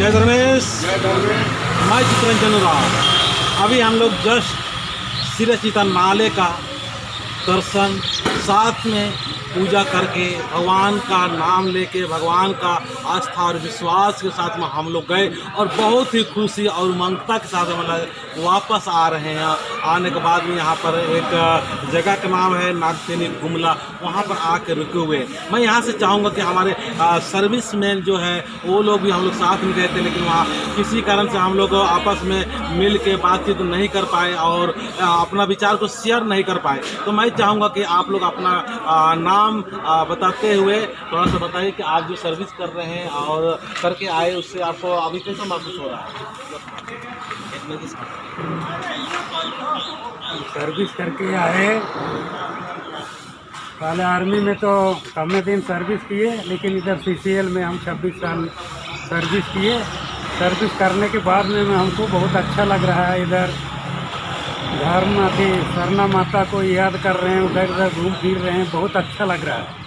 जय धर्मेश। जय धर्मेश। मैं चित्रंजन राव। अभी हम लोग जस्ट सिरसीता नाले का दर्शन साथ में पूजा करके भगवान का नाम लेके भगवान का आस्था और विश्वास के साथ में हम लोग गए और बहुत ही खुशी और उमंगता के साथ हम लोग वापस आ रहे हैं। आने के बाद में यहाँ पर एक जगह का नाम है नागफेनी गुमला, वहाँ पर आके रुके हुए। मैं यहाँ से चाहूँगा कि हमारे सर्विस मैन जो है वो लोग भी हम लोग साथ में गए थे, लेकिन वहाँ किसी कारण से हम लोग आपस में मिल के बातचीत नहीं कर पाए और अपना विचार को शेयर नहीं कर पाए। तो मैं चाहूँगा कि आप लोग अपना नाम बताते हुए थोड़ा सा बताइए कि आप जो सर्विस कर रहे हैं और करके आए उससे आपको अभी कैसा महसूस हो रहा है? सर्विस करके आए। पहले आर्मी में तो कम दिन सर्विस किए, लेकिन इधर सीसीएल में हम 26 साल सर्विस किए। सर्विस करने के बाद में हमको बहुत अच्छा लग रहा है। इधर धर्म अति सरना माता को याद कर रहे हैं, उधर उधर घूम फिर रहे हैं, बहुत अच्छा लग रहा है।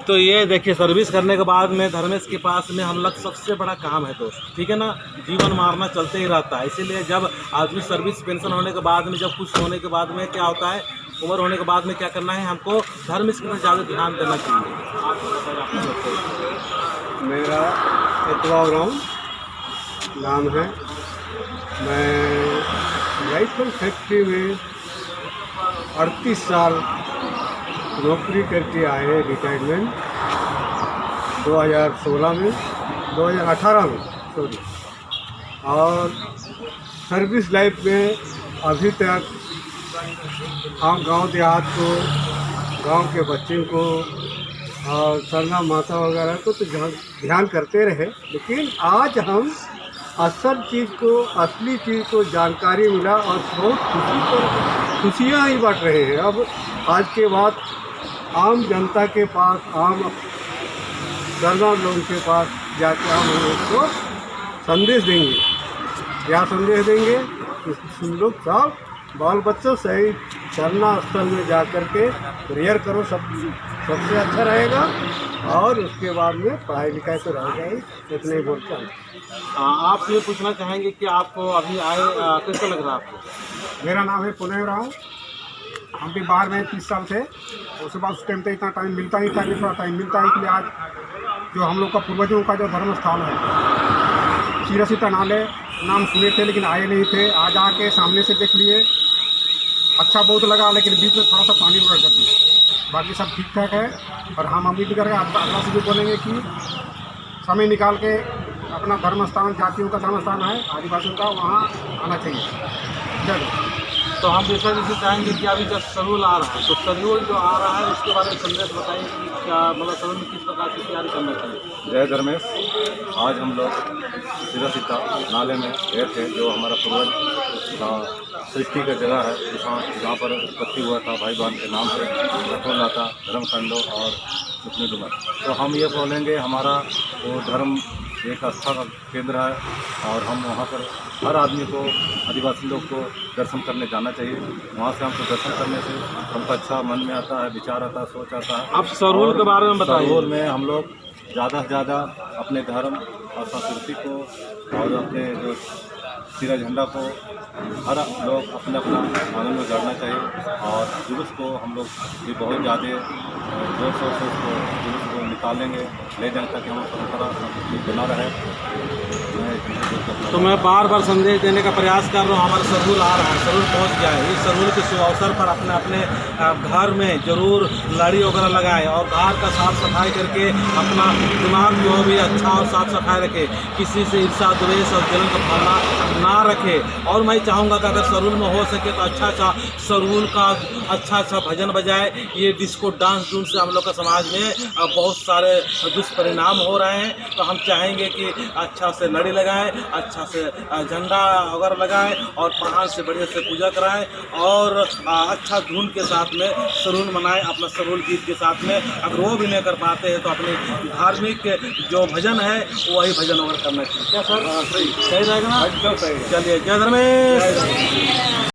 तो ये देखिए, सर्विस करने के बाद में धर्मेश के पास में हम लोग सबसे बड़ा काम है दोस्त, ठीक है ना, जीवन मारना चलते ही रहता है। इसीलिए जब आदमी सर्विस पेंशन होने के बाद में, जब कुछ होने के बाद में क्या होता है, उम्र होने के बाद में क्या करना है, हमको धर्मेश के ऊपर ज़्यादा ध्यान देना चाहिए। मेरा इतवाव राम नाम है। मैं राइफल फैक्ट्री में 38 साल नौकरी करके आए। रिटायरमेंट 2016 में, 2018 में सॉरी। और सर्विस लाइफ में अभी तक हम गांव देहात को, गांव के बच्चों को और सरना माता वगैरह को तो ध्यान करते रहे, लेकिन आज हम असल चीज़ को, असली चीज़ को जानकारी मिला और बहुत खुशियाँ ही बांट रहे हैं। अब आज के बाद आम जनता के पास, आम सरना लोगों के पास जाके हम उसको संदेश देंगे। क्या संदेश देंगे कि तुम लोग सब बाल बच्चों सही सरना स्थल में जा कर के प्रेयर करो, सबसे अच्छा रहेगा। और उसके बाद में पढ़ाई लिखाई तो रहेगा ही, इतने ही बोलता हूँ। आप ये पूछना चाहेंगे कि आपको अभी आए कैसा लग रहा है आपको? मेरा नाम है पुनः राव। हम भी बाहर में 30 साल थे। उसके बाद उस टाइम पे इतना टाइम मिलता ही था, थोड़ा टाइम मिलता है। इसलिए आज जो हम लोग का पूर्वजों का जो धर्म स्थान है सिरसीता नाले, नाम सुने थे लेकिन आए नहीं थे। आज आके सामने से देख लिए, अच्छा बहुत लगा, लेकिन बीच में थोड़ा सा पानी उड़ कर दिया। बाकी सब ठीक ठाक है। और हम उम्मीद करेंगे अगला से भी बोलेंगे कि समय निकाल के अपना धर्म स्थान, जातियों का धर्म स्थान है आदिवासियों का, वहाँ आना चाहिए। जय। तो हम जैसे चाहेंगे कि अभी जब सरहुल आ रहा है, तो सरहुल जो आ रहा है उसके बारे में संदेश बताइए कि क्या, मतलब सरहुल में किस प्रकार की तैयारी करना चाहिए। जय धर्मेश। आज हम लोग सिरसीता नाले में गए थे, जो हमारा पूर्वज सृष्टि का जगह है, जहाँ पर उत्पत्ति हुआ था भाई बहन के नाम से, रखोल नाता, धर्मखंडो और सुखनी डूमर। तो हम ये बोलेंगे, हमारा वो धर्म एक आस्था का केंद्र है और हम वहाँ पर हर आदमी को, आदिवासी लोग को दर्शन करने जाना चाहिए। वहाँ से हमको दर्शन करने से हमको अच्छा मन में आता है, विचार आता है, सोच आता है। आप सरहुल के बारे में बताइए। सरहुल में हम लोग ज़्यादा से ज़्यादा अपने धर्म और संस्कृति को और अपने जो तिरंगा झंडा को हर लोग अपना अपना आंगन में गड़ना चाहिए। और जुलूस को हम लोग भी बहुत ज़्यादा जोर शोर से उसको जुलूस को निकालेंगे, ले जाएंगे, ताकि हमारी परंपरा संस्कृति बना रहे। तो मैं बार बार संदेश देने का प्रयास कर रहा हूँ। हमारा सरहुल आ रहा है, सरहुल पहुँच गया है। इस सरहुल के शुभ अवसर पर अपने अपने घर में जरूर लड़ी वगैरह लगाएं और घर का साफ सफाई करके अपना दिमाग जो भी अच्छा और साफ सफाई रखे, किसी से ईर्ष्या द्वेष और जलन का भावना ना रखे। और मैं चाहूँगा कि अगर सरहुल में हो सके तो अच्छा सरहुल का अच्छा भजन बजाए। ये डिस्को डांस जून से हम लोग का समाज में बहुत सारे दुष्परिणाम हो रहे हैं। तो हम चाहेंगे कि अच्छा से लड़ी लगाएं, अच्छा से झंडा वगैरह लगाएं और प्रधान से बढ़िया से पूजा कराएं और अच्छा धुन के साथ में सरहुल मनाएं, अपना सरहुल गीत के साथ में। अगर वो भी नहीं कर पाते हैं तो अपने धार्मिक जो भजन है वही भजन वगैरह करना चाहिए। क्या सर? सही रहेगा ना? चलिए, जय धर्मेश।